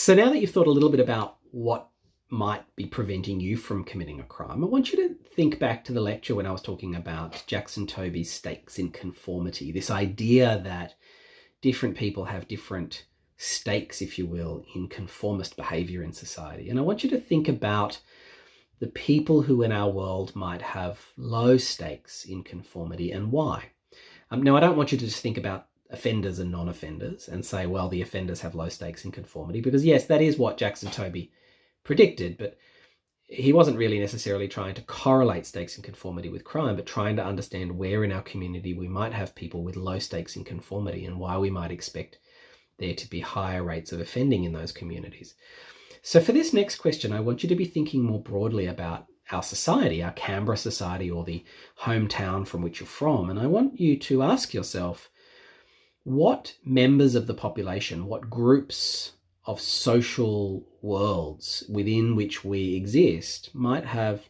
So now that you've thought a little bit about what might be preventing you from committing a crime, I want you to think back to the lecture when I was talking about Jackson Tobey's stakes in conformity, this idea that different people have different stakes, if you will, in conformist behavior in society. And I want you to think about the people who in our world might have low stakes in conformity and why. Now, I don't want you to just think about offenders and non-offenders and say, well, the offenders have low stakes in conformity, because yes, that is what Jackson Tobey predicted, but he wasn't really necessarily trying to correlate stakes in conformity with crime, but trying to understand where in our community we might have people with low stakes in conformity and why we might expect there to be higher rates of offending in those communities. So for this next question, I want you to be thinking more broadly about our society, our Canberra society, or the hometown from which you're from. And I want you to ask yourself, what members of the population, what groups of social worlds within which we exist might have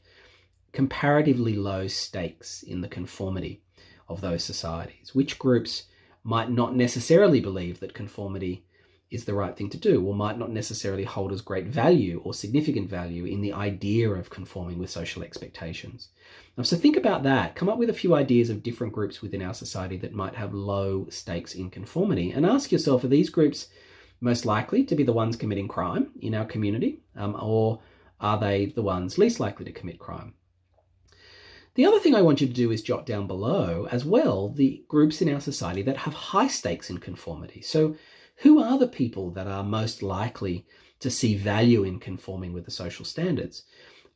comparatively low stakes in the conformity of those societies? Which groups might not necessarily believe that conformity is the right thing to do, or might not necessarily hold as great value or significant value in the idea of conforming with social expectations? So think about that. Come up with a few ideas of different groups within our society that might have low stakes in conformity, and ask yourself, are these groups most likely to be the ones committing crime in our community, or are they the ones least likely to commit crime? The other thing I want you to do is jot down below as well the groups in our society that have high stakes in conformity. So who are the people that are most likely to see value in conforming with the social standards?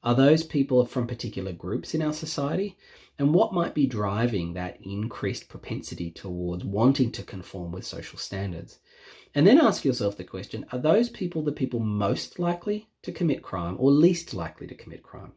Are those people from particular groups in our society? And what might be driving that increased propensity towards wanting to conform with social standards? And then ask yourself the question, are those people the people most likely to commit crime or least likely to commit crime?